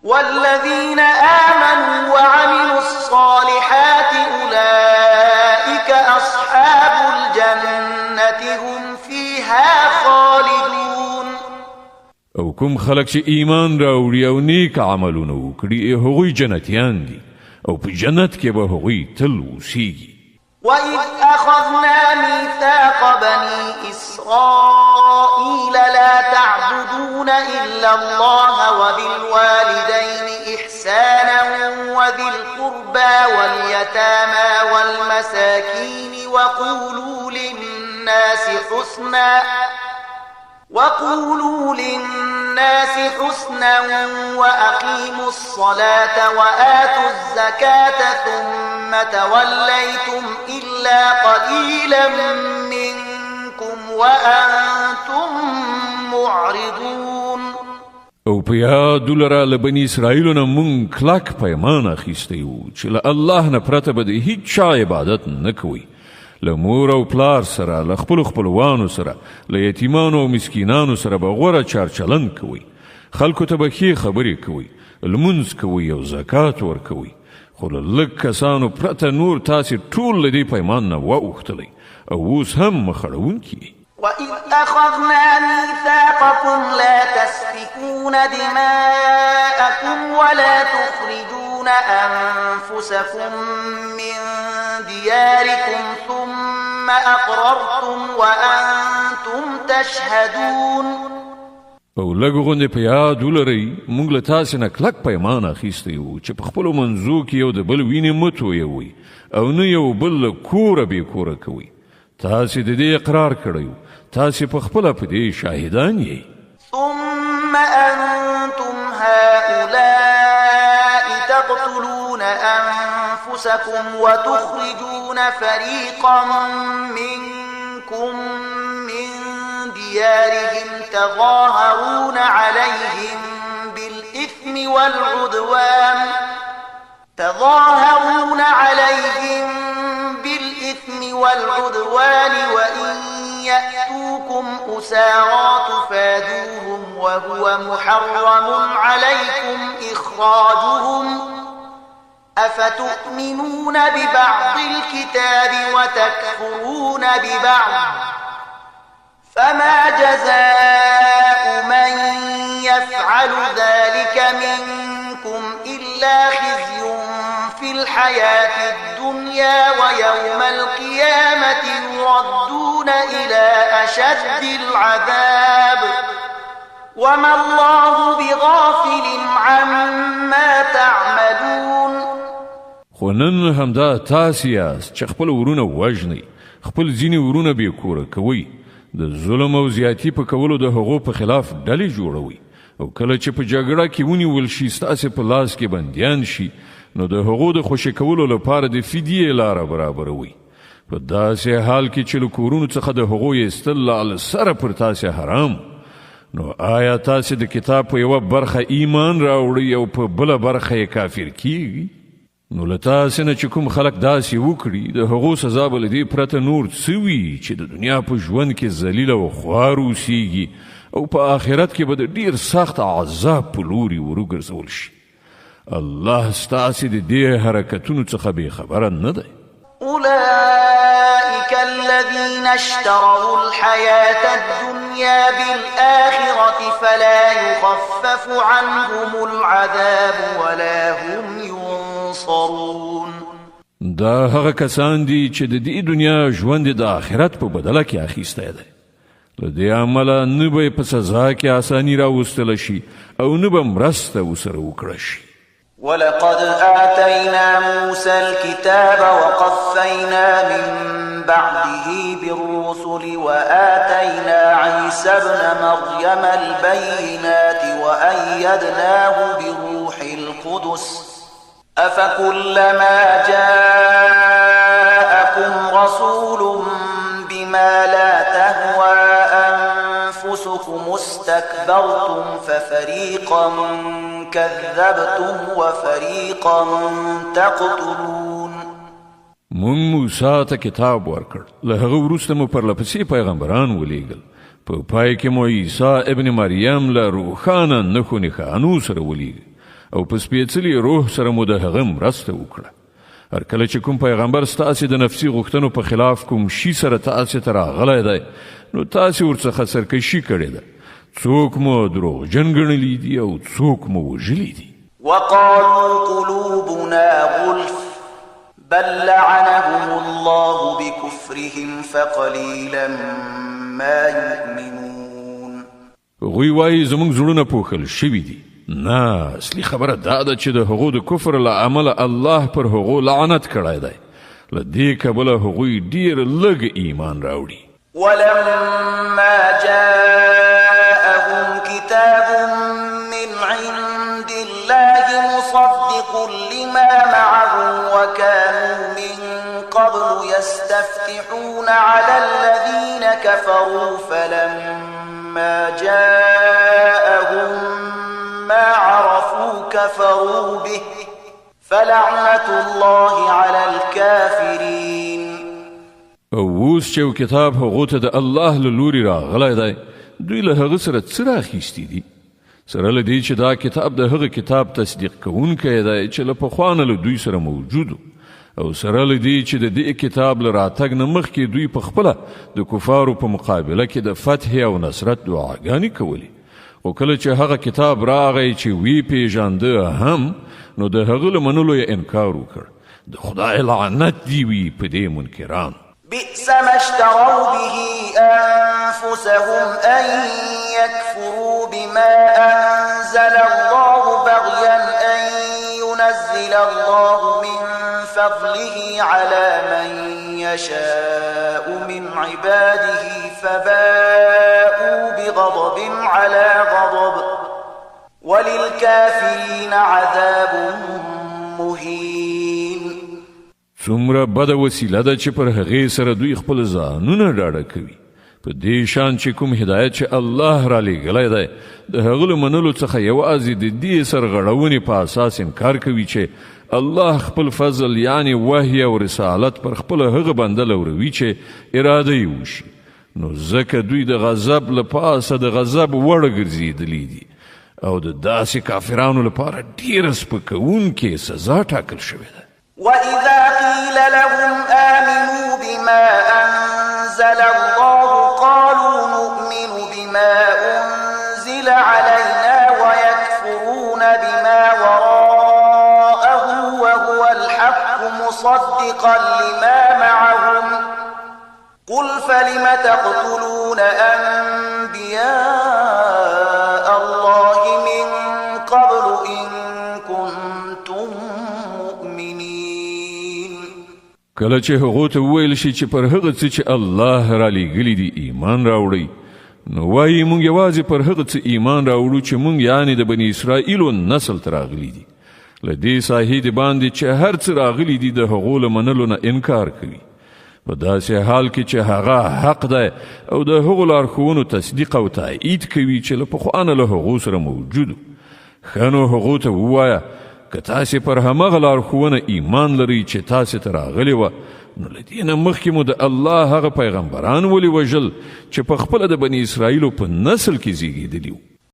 والذين آمنوا وعملوا الصالحات أولئك أصحاب الجنة هم فيها خالدون. او کوم خلق چې ایمان راوړي او نیک عملونه وکړي هغوی جنتیان دي او په جنت کې به هغوی تل اوسیږي. وإذ أخذنا ميثاق بني إسرائيل لا تعبدون إلا الله وبالوالدين إحسانا وذي القربى واليتامى والمساكين وقولوا للناس حسنا وأقيموا الصلاة وآتوا الزكاة ثم توليتم إلا قليلا منكم وأنتم معرضون. او په یاد ولره له بني اسرائیلو نه مونږ کلک پیمان اخیستی وو چې له الله نه پرته به د هیڅ چا عبادت نه کوئ. له مور او پلار سره، له خپلو خپلوانو سره، له یتیمانو او مسکینانو سره به غوره چارچلند کوئ. خلکو ته به ښې خبرې کوئ، لمونځ کوئ او زکات ورکوئ. خو له لږ کسانو پرته نور تاسې ټول له دې پیمان نه واوښتلی او اوس هم مخ اړوونکي. وإذ أخذنا ميثاقكم لا تسفكون دماءكم ولا تخرجون أنفسكم من دياركم ثم أقررتم وأنتم تشهدون. او لږ غوندې په یاد ولرئ موږ له تاسې نه کلک پیمان اخیستی وو چې په خپلو منځو کې یو د بل وینې مه تویوئ او نه یو بل له کوره بې کوره کوئ. تاسې د دې اقرار کړی وو، تاسې په خپله په دې شاهدان یې. ثم أنتم هؤلاء تقتلون أنفسكم وتخرجون فريقا منكم من ديارهم تظاهرون عليهم بالإثم والعدوان وإن يأتوكم أسارى تفادوهم وهو محرم عليكم إخراجهم أفتؤمنون ببعض الكتاب وتكفرون ببعض فما جزاء من يفعل ذلك منكم إلا خزي في الحياة الدنيا ويوم القيامة يردون إلى أشد العذاب وما الله بغافل عما تعملون. خو نن همدا تاسې یاست چې خپل ورونه وژنئ، خپل ځینې ورونه بې کوره کوئ، د ظلم او زیاتی په کولو د هغو په خلاف ډلې جوړوئ او کله چې په جګړه کې ونیول شي ستاسې په لاس کې بندیان شي نو د هغو د خوشي کولو لپاره د فدیې لاره برابروئ. په داسې حال کې چې له کورونو څخه د هغو ایستل له سره پر تاسې حرام، نو آیا تاسې د کتاب په یوه برخه ایمان راوړئ او په بله برخه یې کافر کیږئ؟ نو له تاسې نه چې کوم خلک داسې وکړي د هغو سزا به له دې پرته نور څه وي چې د دنیا په ژوند کې ذلیل او خوار اوسیږي او په آخرت کې به د ډیر سخت عذاب په لوري وروګرځول شي. الله ستاسې د دې حرکتونو څخه بې خبره نه دی. أولئك الذين اشتروا الحياة الدنيا بالآخرة فلا يخفف عنهم العذاب ولا هم ينصرون. دا هغه کسان دي چې د دې دنیا ژوند د آخرت په بدله کې اخیستی دی. له دې امله نه به په سزا کې اساني راوستله شي او نه به مرسته ورسره وکړه شي. ولقد آتينا موسى الكتاب وقفينا من بعده بالرسل وآتينا عيسى ابن مريم البينات وأيدناه بروح القدس أفكلما جاءكم رسول بما لا تهوى أنفسكم استكبرتم ففريقا كذبتم وفريقا تقتلون. مونږ موسی ته کتاب ورکړ، له هغه وروسته مو پرلپسې پیغمبران ولیږل، په پای کې مو عیسی ابن مریم له روښانه نښو نښانو سره ولیږه او په سپېڅلي روح سره مو د هغه مرسته وکړه. هر کله چې کوم پیغمبر ستاسې د نفسي غوښتنو په خلاف کوم شي سره تاسې ته راغلی دی نو تاسې ورڅخه سرکشي کړې ده. څوک مو دروغجن ګڼلي دي او څوک مو وژلي دي. وقالوا قلوبنا غلف بل لعنهم الله بكفرهم فقليلا ما يؤمنون. غوی وایي زموږ زړونه پوښل شوي دي. نه، اصلي خبره دا ده چې د هغو د کفر له امله الله پر هغو لعنت کړی دی. له دې کبله هغوی ډېر لږ ایمان راوړي. ولما جاءهم كتاب من عند الله مصدق لما معهم وكانوا من قبل يستفتحون على الذين كفروا فلما جاءهم ما عرفوا كفروا به فلعنة الله على الكافرين. اوس چې کتاب هغو ته د الله له لوري راغلی دی دوی له هغه سره څه راخیستي دي؟ سره له دې چې دا کتاب د هغه کتاب تصدیق کوونکی دی چې له پخوا نه له دوی سره موجود او سره له دې چې د دې کتاب له راتګ نه مخکې دوی په خپله د کفارو په مقابله کې د فتح او نصرت دعاګانې کولې. خو کله چې هغه کتاب راغی چې وی پیژانده هم نو د هغه له منلو یې انکار وکړ. د خدای لعنت دی وي په دې منکرانو. بئس ما اشتروا به أنفسهم أن يكفروا بما أنزل الله بغيا أن ينزل الله من فضله على من يشاء من عباده فباءوا بغضب على غضب وللكافرين عذاب مهين. څومره بده وسیله ده چې پر هغې سره دوی خپل ځانونه ډاډه کوي. په دې شان چې کوم هدایت چې الله را لېږلی دی د هغه له منلو څخه یوازې د دې سرغړونې په اساس انکار کوي چې الله خپل فضل یعنی وحی او رسالت پر خپل هغه بنده لوروي چې اراده یې وشي. نو ځکه دوی د غضب له پاسه د غضب وړ ګرځېدلي دي او د داسې کافرانو لپاره ډېره سپکوونکې سزا ټاکل شوې ده. وإذا قيل لهم آمنوا بما أنزل الله قالوا نؤمن بما أنزل علينا ويكفرون بما وراءه وهو الحق مصدقا لما معهم قل فلم تقتلون أنبياء الله من قبل إن كنتم کله چې هغو ته وویل شي چې پر هغه څه چې الله را لېږلي دي ایمان راوړئ نو وایي موږ یوازې پر هغه څه ایمان راوړو چې موږ یعنې د بني اسرائیلو نسل ته راغلي دي. له دې ساحې د باندې چې هر څه راغلي دي د هغو له منلو نه انکار کوي په داسې حال کې چې هغه حق دی او د هغو لارښوونو تصدیق او تایید کوي چې له پخوا نه له هغو سره موجودو. ښه نو هغو ته ووایه که تاسې پر همغه لارښوونه ایمان لرئ چې تاسې ته راغلې وه نو له دې نه مخکې مو د الله هغه پیغمبران ولې وژل چې په خپله د بني اسرائیلو په نسل کې زیږېدلي وو.